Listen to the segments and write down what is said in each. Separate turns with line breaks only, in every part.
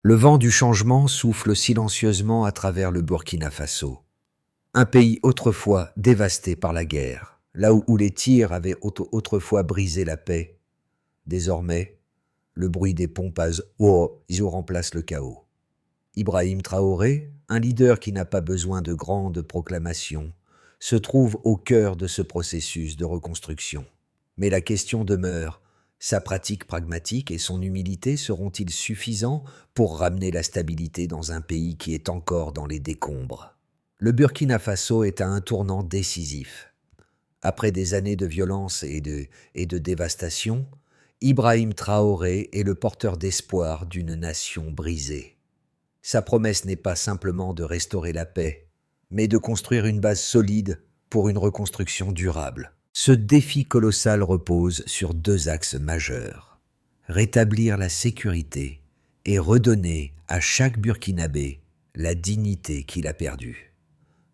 Le vent du changement souffle silencieusement à travers le Burkina Faso, un pays autrefois dévasté par la guerre, là où les tirs avaient autrefois brisé la paix. Désormais, le bruit des pompes à eau remplace le chaos. Ibrahim Traoré, un leader qui n'a pas besoin de grandes proclamations, se trouve au cœur de ce processus de reconstruction. Mais la question demeure, sa pratique pragmatique et son humilité seront-ils suffisants pour ramener la stabilité dans un pays qui est encore dans les décombres? Le Burkina Faso est à un tournant décisif. Après des années de violence et de dévastation, Ibrahim Traoré est le porteur d'espoir d'une nation brisée. Sa promesse n'est pas simplement de restaurer la paix, mais de construire une base solide pour une reconstruction durable. Ce défi colossal repose sur deux axes majeurs: rétablir la sécurité et redonner à chaque Burkinabé la dignité qu'il a perdue.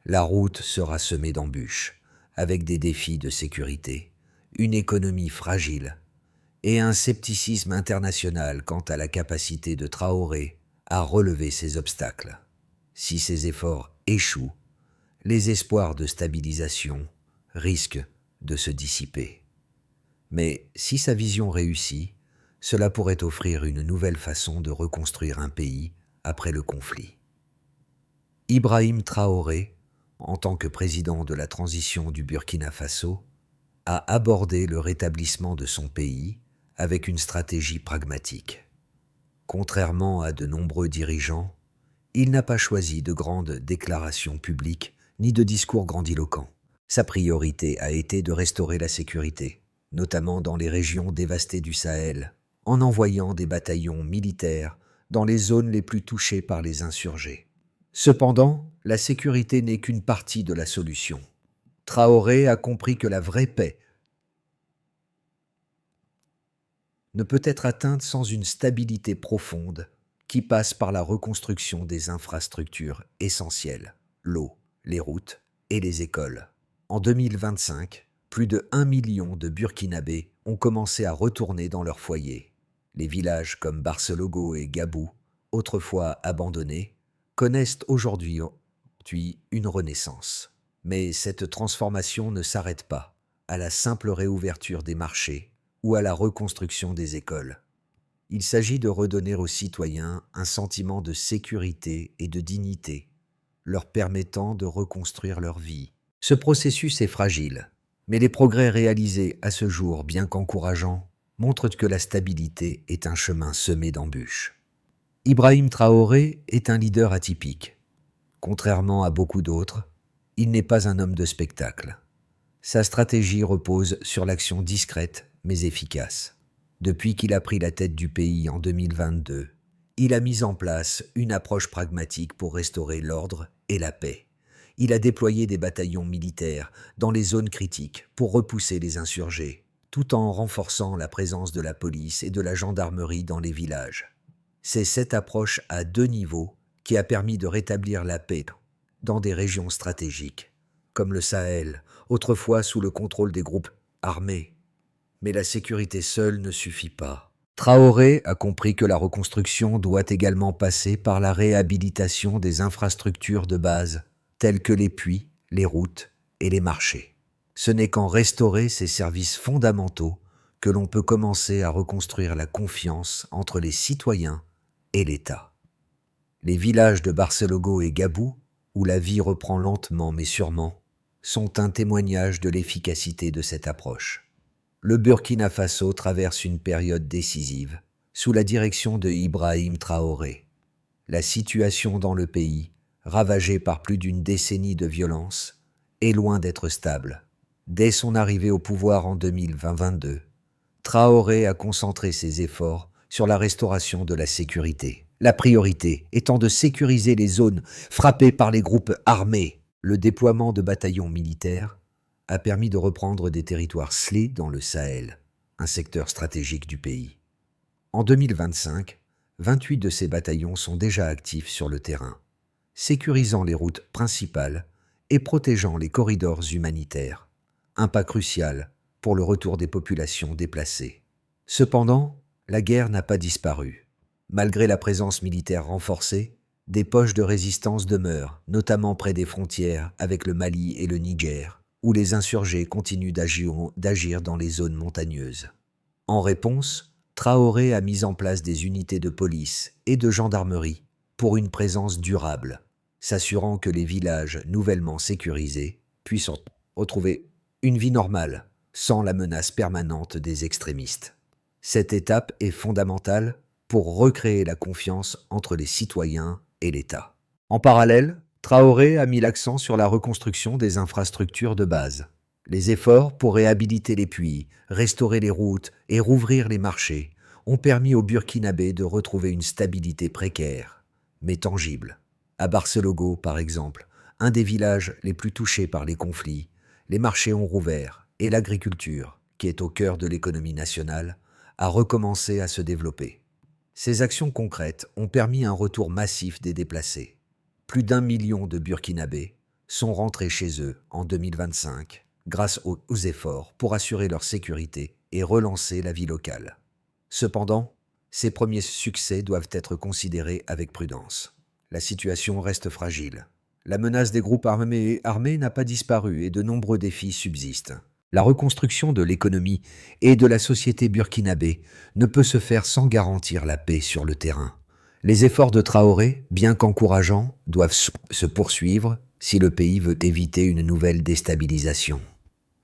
La route sera semée d'embûches, avec des défis de sécurité, une économie fragile et un scepticisme international quant à la capacité de Traoré à relever ces obstacles. Si ces efforts échouent, les espoirs de stabilisation risquent de se dissiper. Mais si sa vision réussit, cela pourrait offrir une nouvelle façon de reconstruire un pays après le conflit. Ibrahim Traoré, en tant que président de la transition du Burkina Faso, a abordé le rétablissement de son pays avec une stratégie pragmatique. Contrairement à de nombreux dirigeants, il n'a pas choisi de grandes déclarations publiques ni de discours grandiloquents. Sa priorité a été de restaurer la sécurité, notamment dans les régions dévastées du Sahel, en envoyant des bataillons militaires dans les zones les plus touchées par les insurgés. Cependant, la sécurité n'est qu'une partie de la solution. Traoré a compris que la vraie paix ne peut être atteinte sans une stabilité profonde qui passe par la reconstruction des infrastructures essentielles, l'eau, les routes et les écoles. En 2025, plus de 1 million de Burkinabés ont commencé à retourner dans leur foyer. Les villages comme Barcelogo et Gabou, autrefois abandonnés, connaissent aujourd'hui une renaissance. Mais cette transformation ne s'arrête pas à la simple réouverture des marchés ou à la reconstruction des écoles. Il s'agit de redonner aux citoyens un sentiment de sécurité et de dignité, leur permettant de reconstruire leur vie. Ce processus est fragile, mais les progrès réalisés à ce jour, bien qu'encourageants, montrent que la stabilité est un chemin semé d'embûches. Ibrahim Traoré est un leader atypique. Contrairement à beaucoup d'autres, il n'est pas un homme de spectacle. Sa stratégie repose sur l'action discrète mais efficace. Depuis qu'il a pris la tête du pays en 2022, il a mis en place une approche pragmatique pour restaurer l'ordre et la paix. Il a déployé des bataillons militaires dans les zones critiques pour repousser les insurgés, tout en renforçant la présence de la police et de la gendarmerie dans les villages. C'est cette approche à deux niveaux qui a permis de rétablir la paix dans des régions stratégiques, comme le Sahel, autrefois sous le contrôle des groupes armés. Mais la sécurité seule ne suffit pas. Traoré a compris que la reconstruction doit également passer par la réhabilitation des infrastructures de base, telles que les puits, les routes et les marchés. Ce n'est qu'en restaurer ces services fondamentaux que l'on peut commencer à reconstruire la confiance entre les citoyens et l'État. Les villages de Barcelogo et Gabou, où la vie reprend lentement mais sûrement, sont un témoignage de l'efficacité de cette approche. Le Burkina Faso traverse une période décisive, sous la direction de Ibrahim Traoré. La situation dans le pays, ravagée par plus d'une décennie de violence, est loin d'être stable. Dès son arrivée au pouvoir en 2022, Traoré a concentré ses efforts sur la restauration de la sécurité. La priorité étant de sécuriser les zones frappées par les groupes armés. Le déploiement de bataillons militaires a permis de reprendre des territoires scellés dans le Sahel, un secteur stratégique du pays. En 2025, 28 de ces bataillons sont déjà actifs sur le terrain, sécurisant les routes principales et protégeant les corridors humanitaires, un pas crucial pour le retour des populations déplacées. Cependant, la guerre n'a pas disparu. Malgré la présence militaire renforcée, des poches de résistance demeurent, notamment près des frontières avec le Mali et le Niger, où les insurgés continuent d'agir dans les zones montagneuses. En réponse, Traoré a mis en place des unités de police et de gendarmerie pour une présence durable, s'assurant que les villages nouvellement sécurisés puissent retrouver une vie normale, sans la menace permanente des extrémistes. Cette étape est fondamentale pour recréer la confiance entre les citoyens et l'État. En parallèle, Traoré a mis l'accent sur la reconstruction des infrastructures de base. Les efforts pour réhabiliter les puits, restaurer les routes et rouvrir les marchés ont permis aux Burkinabés de retrouver une stabilité précaire, mais tangible. À Barcelogo, par exemple, un des villages les plus touchés par les conflits, les marchés ont rouvert et l'agriculture, qui est au cœur de l'économie nationale, a recommencé à se développer. Ces actions concrètes ont permis un retour massif des déplacés. Plus d'1 million de Burkinabés sont rentrés chez eux en 2025 grâce aux efforts pour assurer leur sécurité et relancer la vie locale. Cependant, ces premiers succès doivent être considérés avec prudence. La situation reste fragile. La menace des groupes armés n'a pas disparu et de nombreux défis subsistent. La reconstruction de l'économie et de la société burkinabé ne peut se faire sans garantir la paix sur le terrain. Les efforts de Traoré, bien qu'encourageants, doivent se poursuivre si le pays veut éviter une nouvelle déstabilisation.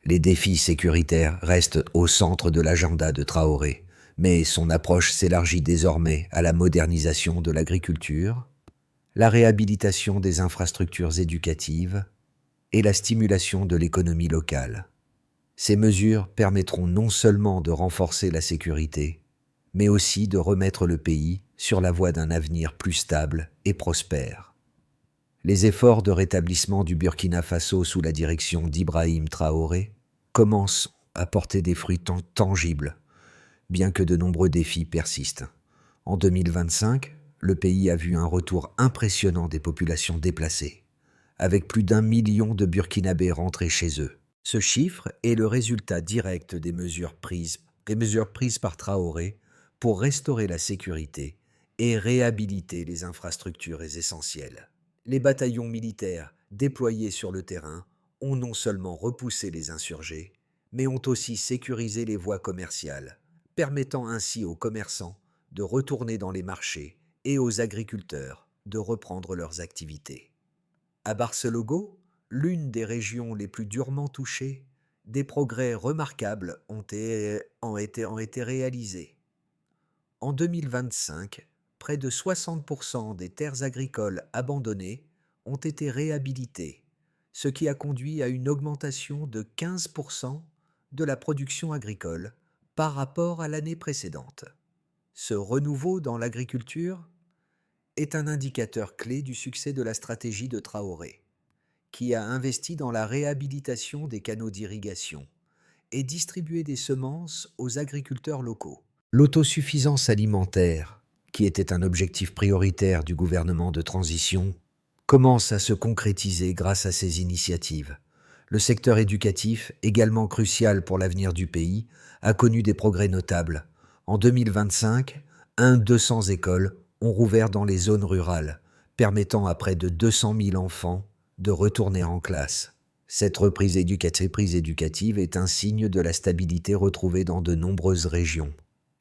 Les défis sécuritaires restent au centre de l'agenda de Traoré, mais son approche s'élargit désormais à la modernisation de l'agriculture, la réhabilitation des infrastructures éducatives et la stimulation de l'économie locale. Ces mesures permettront non seulement de renforcer la sécurité, mais aussi de remettre le pays sur la voie d'un avenir plus stable et prospère. Les efforts de rétablissement du Burkina Faso sous la direction d'Ibrahim Traoré commencent à porter des fruits tangibles, bien que de nombreux défis persistent. En 2025, le pays a vu un retour impressionnant des populations déplacées, avec plus d'1 million de Burkinabés rentrés chez eux. Ce chiffre est le résultat direct des mesures prises par Traoré pour restaurer la sécurité et réhabiliter les infrastructures essentielles. Les bataillons militaires déployés sur le terrain ont non seulement repoussé les insurgés, mais ont aussi sécurisé les voies commerciales, permettant ainsi aux commerçants de retourner dans les marchés et aux agriculteurs de reprendre leurs activités. À Barcelogo, l'une des régions les plus durement touchées, des progrès remarquables ont été réalisés. En 2025, près de 60% des terres agricoles abandonnées ont été réhabilitées, ce qui a conduit à une augmentation de 15% de la production agricole par rapport à l'année précédente. Ce renouveau dans l'agriculture est un indicateur clé du succès de la stratégie de Traoré, qui a investi dans la réhabilitation des canaux d'irrigation et distribué des semences aux agriculteurs locaux. L'autosuffisance alimentaire, qui était un objectif prioritaire du gouvernement de transition, commence à se concrétiser grâce à ces initiatives. Le secteur éducatif, également crucial pour l'avenir du pays, a connu des progrès notables. En 2025, 200 écoles ont rouvert dans les zones rurales, permettant à près de 200 000 enfants de retourner en classe. Cette reprise éducative est un signe de la stabilité retrouvée dans de nombreuses régions.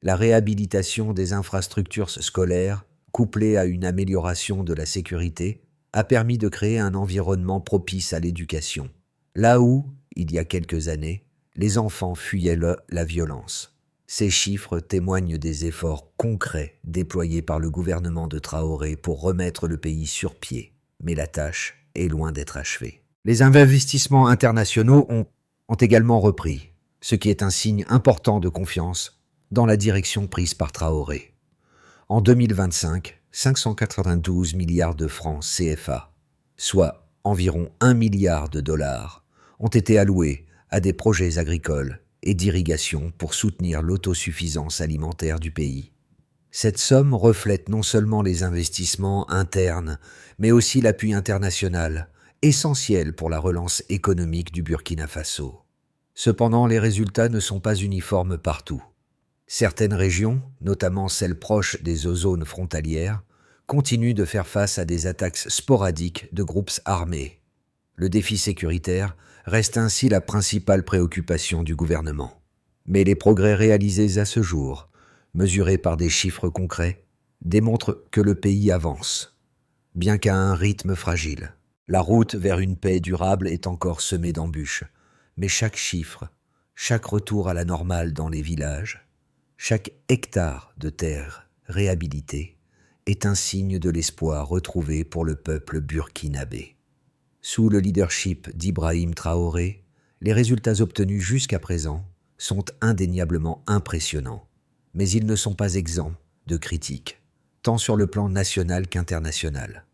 La réhabilitation des infrastructures scolaires, couplée à une amélioration de la sécurité, a permis de créer un environnement propice à l'éducation. Là où, il y a quelques années, les enfants fuyaient la violence. Ces chiffres témoignent des efforts concrets déployés par le gouvernement de Traoré pour remettre le pays sur pied. Mais la tâche est loin d'être achevée. Les investissements internationaux ont également repris, ce qui est un signe important de confiance dans la direction prise par Traoré. En 2025, 592 milliards de francs CFA, soit environ 1 milliard de dollars, ont été alloués à des projets agricoles et d'irrigation pour soutenir l'autosuffisance alimentaire du pays. Cette somme reflète non seulement les investissements internes, mais aussi l'appui international, essentiel pour la relance économique du Burkina Faso. Cependant, les résultats ne sont pas uniformes partout. Certaines régions, notamment celles proches des zones frontalières, continuent de faire face à des attaques sporadiques de groupes armés. Le défi sécuritaire reste ainsi la principale préoccupation du gouvernement. Mais les progrès réalisés à ce jour, mesurés par des chiffres concrets, démontrent que le pays avance, bien qu'à un rythme fragile. La route vers une paix durable est encore semée d'embûches, mais chaque chiffre, chaque retour à la normale dans les villages, chaque hectare de terre réhabilité est un signe de l'espoir retrouvé pour le peuple burkinabé. Sous le leadership d'Ibrahim Traoré, les résultats obtenus jusqu'à présent sont indéniablement impressionnants, mais ils ne sont pas exempts de critiques, tant sur le plan national qu'international.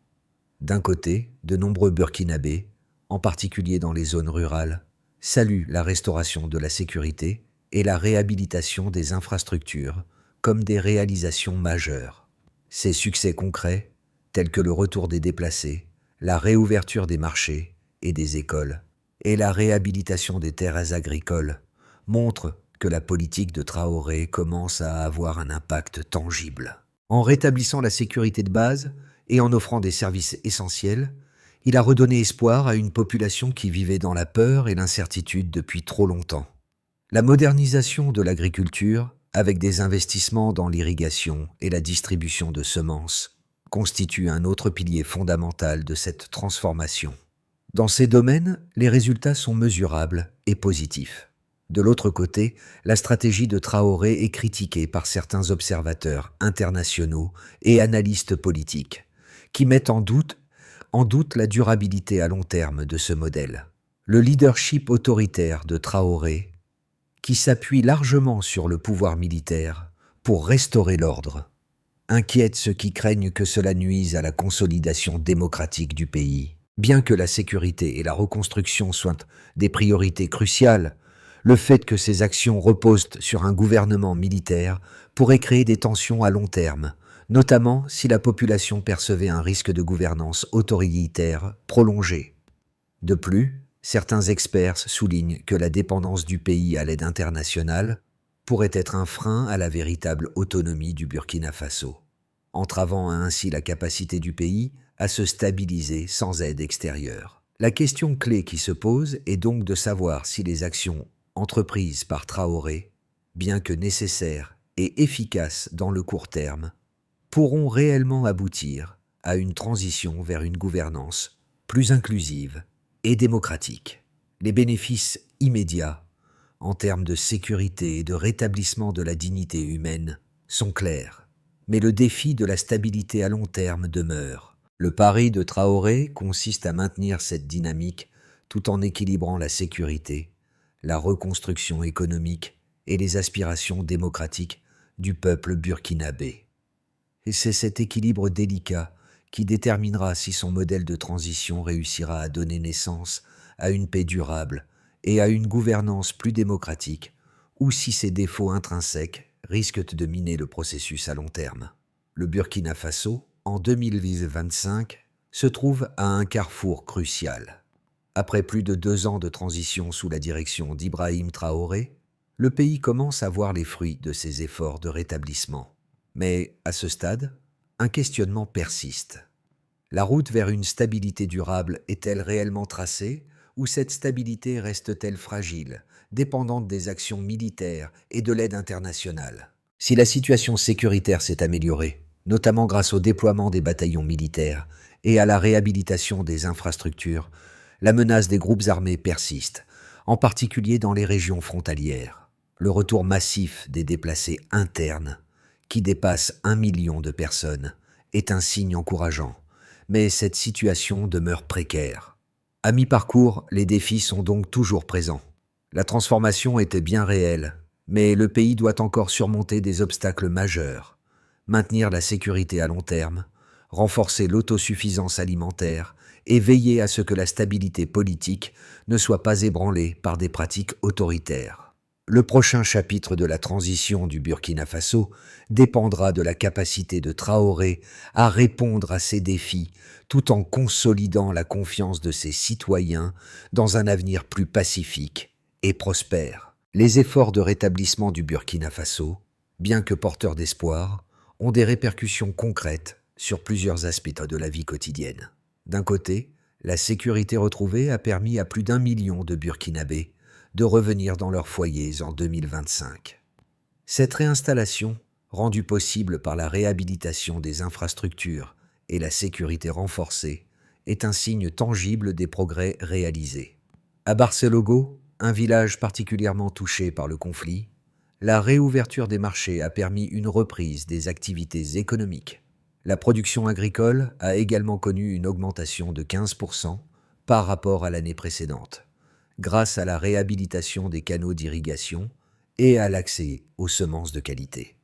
D'un côté, de nombreux Burkinabés, en particulier dans les zones rurales, saluent la restauration de la sécurité et la réhabilitation des infrastructures comme des réalisations majeures. Ces succès concrets, tels que le retour des déplacés, la réouverture des marchés et des écoles, et la réhabilitation des terres agricoles, montrent que la politique de Traoré commence à avoir un impact tangible. En rétablissant la sécurité de base et en offrant des services essentiels, il a redonné espoir à une population qui vivait dans la peur et l'incertitude depuis trop longtemps. La modernisation de l'agriculture, avec des investissements dans l'irrigation et la distribution de semences, constitue un autre pilier fondamental de cette transformation. Dans ces domaines, les résultats sont mesurables et positifs. De l'autre côté, la stratégie de Traoré est critiquée par certains observateurs internationaux et analystes politiques, qui mettent en doute la durabilité à long terme de ce modèle. Le leadership autoritaire de Traoré, qui s'appuie largement sur le pouvoir militaire pour restaurer l'ordre, inquiète ceux qui craignent que cela nuise à la consolidation démocratique du pays. Bien que la sécurité et la reconstruction soient des priorités cruciales, le fait que ces actions reposent sur un gouvernement militaire pourrait créer des tensions à long terme, notamment si la population percevait un risque de gouvernance autoritaire prolongée. De plus, certains experts soulignent que la dépendance du pays à l'aide internationale pourrait être un frein à la véritable autonomie du Burkina Faso, entravant ainsi la capacité du pays à se stabiliser sans aide extérieure. La question clé qui se pose est donc de savoir si les actions entreprises par Traoré, bien que nécessaires et efficaces dans le court terme, pourront réellement aboutir à une transition vers une gouvernance plus inclusive et démocratique. Les bénéfices immédiats, en termes de sécurité et de rétablissement de la dignité humaine, sont clairs. Mais le défi de la stabilité à long terme demeure. Le pari de Traoré consiste à maintenir cette dynamique tout en équilibrant la sécurité, la reconstruction économique et les aspirations démocratiques du peuple burkinabé. Et c'est cet équilibre délicat qui déterminera si son modèle de transition réussira à donner naissance à une paix durable et à une gouvernance plus démocratique, ou si ses défauts intrinsèques risquent de miner le processus à long terme. Le Burkina Faso, en 2025, se trouve à un carrefour crucial. Après plus de 2 ans de transition sous la direction d'Ibrahim Traoré, le pays commence à voir les fruits de ses efforts de rétablissement. Mais, à ce stade, un questionnement persiste. La route vers une stabilité durable est-elle réellement tracée, ou cette stabilité reste-t-elle fragile, dépendante des actions militaires et de l'aide internationale? Si la situation sécuritaire s'est améliorée, notamment grâce au déploiement des bataillons militaires et à la réhabilitation des infrastructures, la menace des groupes armés persiste, en particulier dans les régions frontalières. Le retour massif des déplacés internes, qui dépasse 1 million de personnes, est un signe encourageant, mais cette situation demeure précaire. À mi-parcours, les défis sont donc toujours présents. La transformation était bien réelle, mais le pays doit encore surmonter des obstacles majeurs, maintenir la sécurité à long terme, renforcer l'autosuffisance alimentaire et veiller à ce que la stabilité politique ne soit pas ébranlée par des pratiques autoritaires. Le prochain chapitre de la transition du Burkina Faso dépendra de la capacité de Traoré à répondre à ces défis tout en consolidant la confiance de ses citoyens dans un avenir plus pacifique et prospère. Les efforts de rétablissement du Burkina Faso, bien que porteurs d'espoir, ont des répercussions concrètes sur plusieurs aspects de la vie quotidienne. D'un côté, la sécurité retrouvée a permis à plus d'1 million de Burkinabés de revenir dans leurs foyers en 2025. Cette réinstallation, rendue possible par la réhabilitation des infrastructures et la sécurité renforcée, est un signe tangible des progrès réalisés. À Barcelogo, un village particulièrement touché par le conflit, la réouverture des marchés a permis une reprise des activités économiques. La production agricole a également connu une augmentation de 15% par rapport à l'année précédente, grâce à la réhabilitation des canaux d'irrigation et à l'accès aux semences de qualité.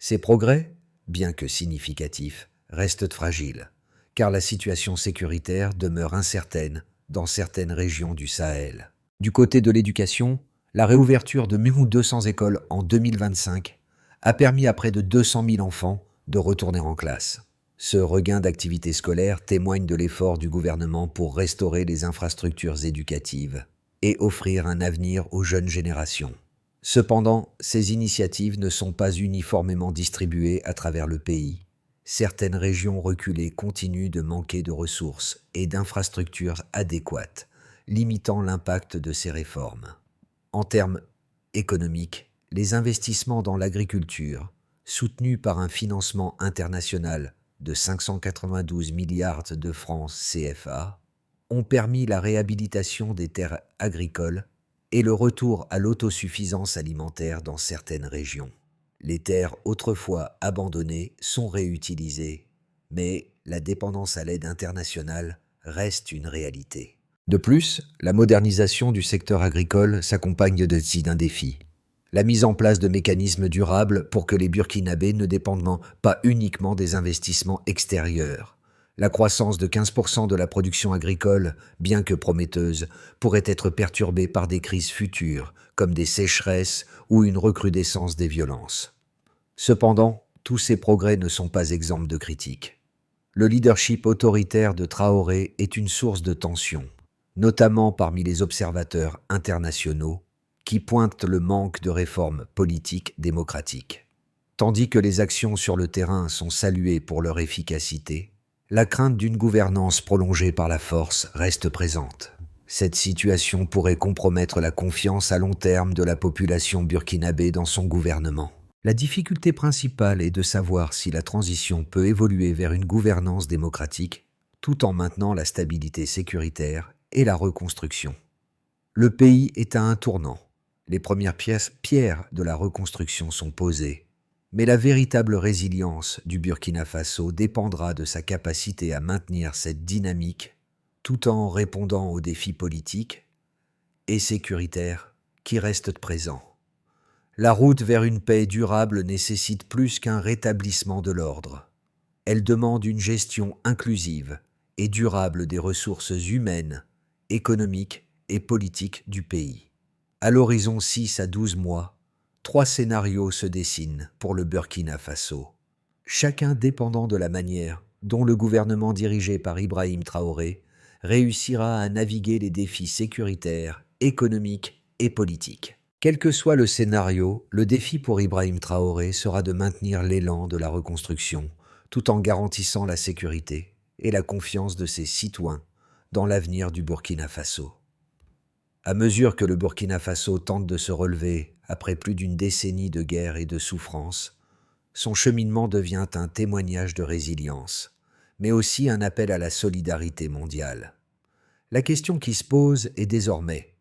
Ces progrès, bien que significatifs, restent fragiles, car la situation sécuritaire demeure incertaine dans certaines régions du Sahel. Du côté de l'éducation, la réouverture de 1200 écoles en 2025 a permis à près de 200 000 enfants de retourner en classe. Ce regain d'activité scolaire témoigne de l'effort du gouvernement pour restaurer les infrastructures éducatives et offrir un avenir aux jeunes générations. Cependant, ces initiatives ne sont pas uniformément distribuées à travers le pays. Certaines régions reculées continuent de manquer de ressources et d'infrastructures adéquates, limitant l'impact de ces réformes. En termes économiques, les investissements dans l'agriculture, soutenus par un financement international de 592 milliards de francs CFA, ont permis la réhabilitation des terres agricoles et le retour à l'autosuffisance alimentaire dans certaines régions. Les terres autrefois abandonnées sont réutilisées, mais la dépendance à l'aide internationale reste une réalité. De plus, la modernisation du secteur agricole s'accompagne d'un défi. La mise en place de mécanismes durables pour que les Burkinabés ne dépendent pas uniquement des investissements extérieurs. La croissance de 15% de la production agricole, bien que prometteuse, pourrait être perturbée par des crises futures, comme des sécheresses ou une recrudescence des violences. Cependant, tous ces progrès ne sont pas exempts de critiques. Le leadership autoritaire de Traoré est une source de tension, notamment parmi les observateurs internationaux, qui pointent le manque de réformes politiques démocratiques. Tandis que les actions sur le terrain sont saluées pour leur efficacité, la crainte d'une gouvernance prolongée par la force reste présente. Cette situation pourrait compromettre la confiance à long terme de la population burkinabé dans son gouvernement. La difficulté principale est de savoir si la transition peut évoluer vers une gouvernance démocratique, tout en maintenant la stabilité sécuritaire et la reconstruction. Le pays est à un tournant. Les premières pierres de la reconstruction sont posées. Mais la véritable résilience du Burkina Faso dépendra de sa capacité à maintenir cette dynamique tout en répondant aux défis politiques et sécuritaires qui restent présents. La route vers une paix durable nécessite plus qu'un rétablissement de l'ordre. Elle demande une gestion inclusive et durable des ressources humaines, économiques et politiques du pays. À l'horizon 6 à 12 mois, 3 scénarios se dessinent pour le Burkina Faso, chacun dépendant de la manière dont le gouvernement dirigé par Ibrahim Traoré réussira à naviguer les défis sécuritaires, économiques et politiques. Quel que soit le scénario, le défi pour Ibrahim Traoré sera de maintenir l'élan de la reconstruction, tout en garantissant la sécurité et la confiance de ses citoyens dans l'avenir du Burkina Faso. À mesure que le Burkina Faso tente de se relever après plus d'une décennie de guerre et de souffrance, son cheminement devient un témoignage de résilience, mais aussi un appel à la solidarité mondiale. La question qui se pose est désormais,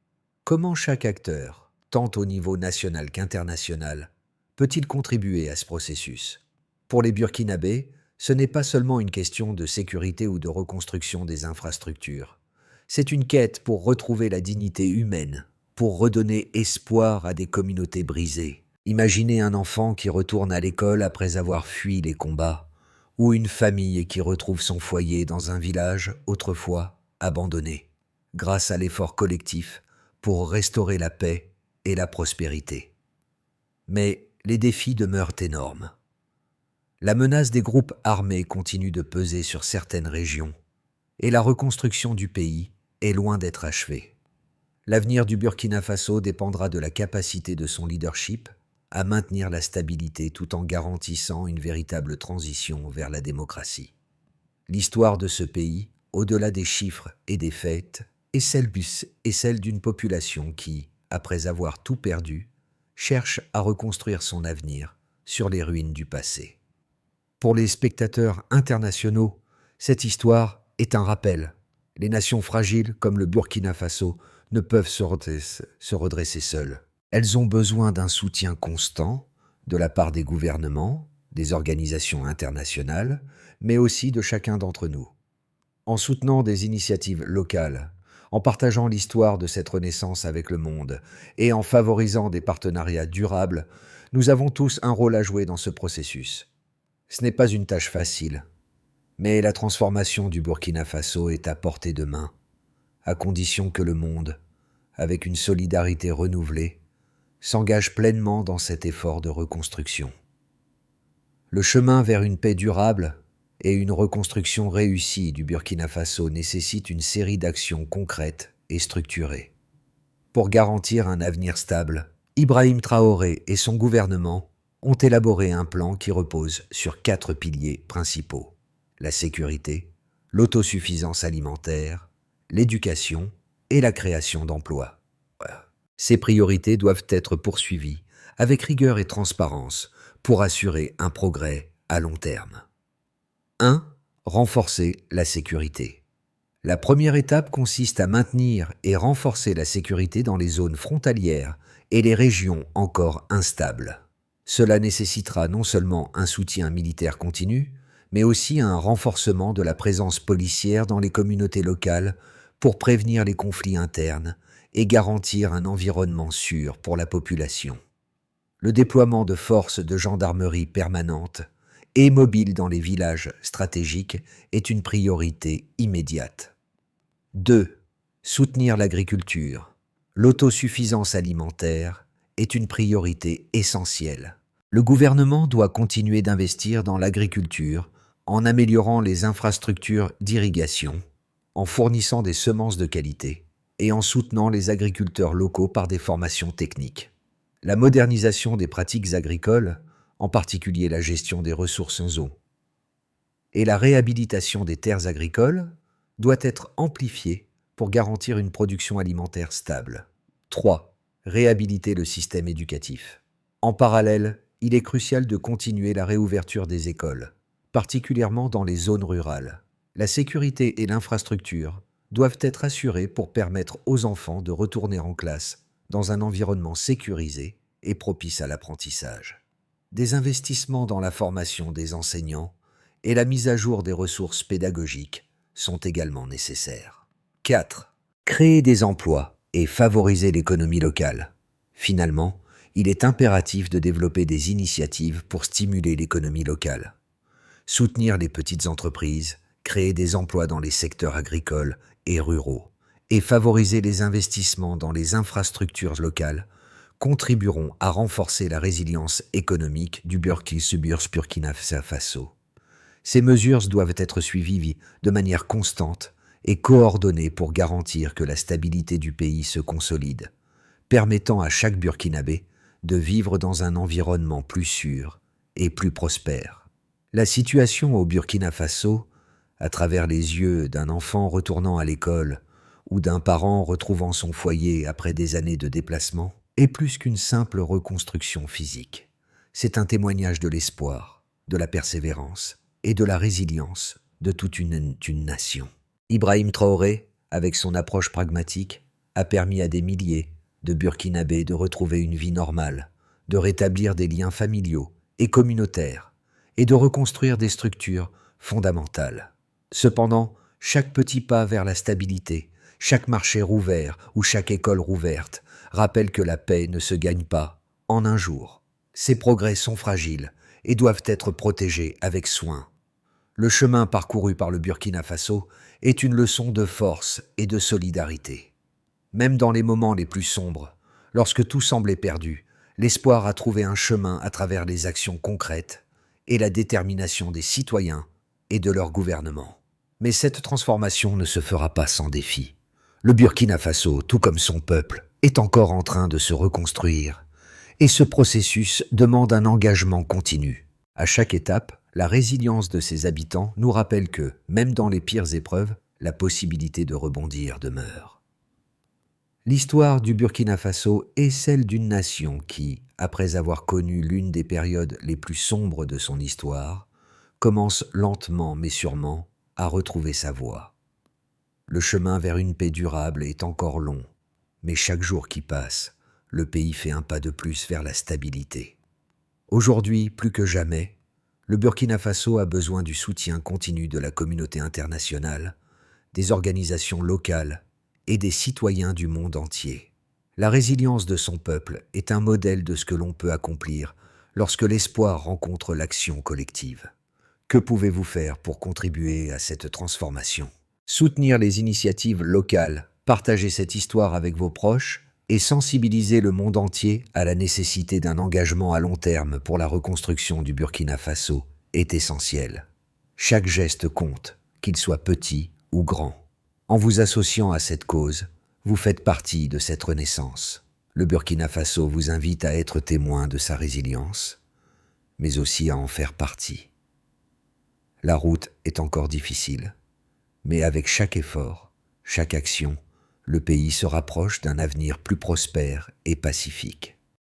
comment chaque acteur, tant au niveau national qu'international, peut-il contribuer à ce processus? Pour les Burkinabés, ce n'est pas seulement une question de sécurité ou de reconstruction des infrastructures. C'est une quête pour retrouver la dignité humaine, pour redonner espoir à des communautés brisées. Imaginez un enfant qui retourne à l'école après avoir fui les combats, ou une famille qui retrouve son foyer dans un village autrefois abandonné, grâce à l'effort collectif pour restaurer la paix et la prospérité. Mais les défis demeurent énormes. La menace des groupes armés continue de peser sur certaines régions, et la reconstruction du pays est loin d'être achevée. L'avenir du Burkina Faso dépendra de la capacité de son leadership à maintenir la stabilité tout en garantissant une véritable transition vers la démocratie. L'histoire de ce pays, au-delà des chiffres et des faits, est celle d'une population qui, après avoir tout perdu, cherche à reconstruire son avenir sur les ruines du passé. Pour les spectateurs internationaux, cette histoire est un rappel. Les nations fragiles comme le Burkina Faso ne peuvent se redresser seules. Elles ont besoin d'un soutien constant de la part des gouvernements, des organisations internationales, mais aussi de chacun d'entre nous. En soutenant des initiatives locales, en partageant l'histoire de cette renaissance avec le monde et en favorisant des partenariats durables, nous avons tous un rôle à jouer dans ce processus. Ce n'est pas une tâche facile, mais la transformation du Burkina Faso est à portée de main, à condition que le monde, avec une solidarité renouvelée, s'engage pleinement dans cet effort de reconstruction. Le chemin vers une paix durable et une reconstruction réussie du Burkina Faso nécessite une série d'actions concrètes et structurées. Pour garantir un avenir stable, Ibrahim Traoré et son gouvernement ont élaboré un plan qui repose sur 4 piliers principaux: la sécurité, l'autosuffisance alimentaire, l'éducation et la création d'emplois. Ces priorités doivent être poursuivies avec rigueur et transparence pour assurer un progrès à long terme. 1. Renforcer la sécurité. La première étape consiste à maintenir et renforcer la sécurité dans les zones frontalières et les régions encore instables. Cela nécessitera non seulement un soutien militaire continu, mais aussi un renforcement de la présence policière dans les communautés locales pour prévenir les conflits internes et garantir un environnement sûr pour la population. Le déploiement de forces de gendarmerie permanentes et mobiles dans les villages stratégiques est une priorité immédiate. 2. Soutenir l'agriculture. L'autosuffisance alimentaire est une priorité essentielle. Le gouvernement doit continuer d'investir dans l'agriculture en améliorant les infrastructures d'irrigation, en fournissant des semences de qualité et en soutenant les agriculteurs locaux par des formations techniques. La modernisation des pratiques agricoles, en particulier la gestion des ressources en eau, et la réhabilitation des terres agricoles doit être amplifiée pour garantir une production alimentaire stable. 3. Réhabiliter le système éducatif. En parallèle, il est crucial de continuer la réouverture des écoles, particulièrement dans les zones rurales. La sécurité et l'infrastructure doivent être assurées pour permettre aux enfants de retourner en classe dans un environnement sécurisé et propice à l'apprentissage. Des investissements dans la formation des enseignants et la mise à jour des ressources pédagogiques sont également nécessaires. 4. Créer des emplois et favoriser l'économie locale. Finalement, il est impératif de développer des initiatives pour stimuler l'économie locale. Soutenir les petites entreprises, créer des emplois dans les secteurs agricoles et ruraux, et favoriser les investissements dans les infrastructures locales contribueront à renforcer la résilience économique du Burkina Faso. Ces mesures doivent être suivies de manière constante et coordonnée pour garantir que la stabilité du pays se consolide, permettant à chaque Burkinabé de vivre dans un environnement plus sûr et plus prospère. La situation au Burkina Faso, à travers les yeux d'un enfant retournant à l'école ou d'un parent retrouvant son foyer après des années de déplacement, est plus qu'une simple reconstruction physique. C'est un témoignage de l'espoir, de la persévérance et de la résilience de toute une nation. Ibrahim Traoré, avec son approche pragmatique, a permis à des milliers de Burkinabés de retrouver une vie normale, de rétablir des liens familiaux et communautaires et de reconstruire des structures fondamentales. Cependant, chaque petit pas vers la stabilité, chaque marché rouvert ou chaque école rouverte rappelle que la paix ne se gagne pas en un jour. Ces progrès sont fragiles et doivent être protégés avec soin. Le chemin parcouru par le Burkina Faso est une leçon de force et de solidarité. Même dans les moments les plus sombres, lorsque tout semblait perdu, l'espoir a trouvé un chemin à travers les actions concrètes et la détermination des citoyens et de leur gouvernement. Mais cette transformation ne se fera pas sans défi. Le Burkina Faso, tout comme son peuple, est encore en train de se reconstruire Et ce processus demande un engagement continu. À chaque étape, la résilience de ses habitants nous rappelle que, même dans les pires épreuves, la possibilité de rebondir demeure. L'histoire du Burkina Faso est celle d'une nation qui, après avoir connu l'une des périodes les plus sombres de son histoire, commence lentement mais sûrement à retrouver sa voie. Le chemin vers une paix durable est encore long, mais chaque jour qui passe, le pays fait un pas de plus vers la stabilité. Aujourd'hui, plus que jamais, le Burkina Faso a besoin du soutien continu de la communauté internationale, des organisations locales et des citoyens du monde entier. La résilience de son peuple est un modèle de ce que l'on peut accomplir lorsque l'espoir rencontre l'action collective. Que pouvez-vous faire pour contribuer à cette transformation? Soutenir les initiatives locales, partager cette histoire avec vos proches et sensibiliser le monde entier à la nécessité d'un engagement à long terme pour la reconstruction du Burkina Faso est essentiel. Chaque geste compte, qu'il soit petit ou grand. En vous associant à cette cause, vous faites partie de cette renaissance. Le Burkina Faso vous invite à être témoin de sa résilience, mais aussi à en faire partie. La route est encore difficile, mais avec chaque effort, chaque action, le pays se rapproche d'un avenir plus prospère et pacifique.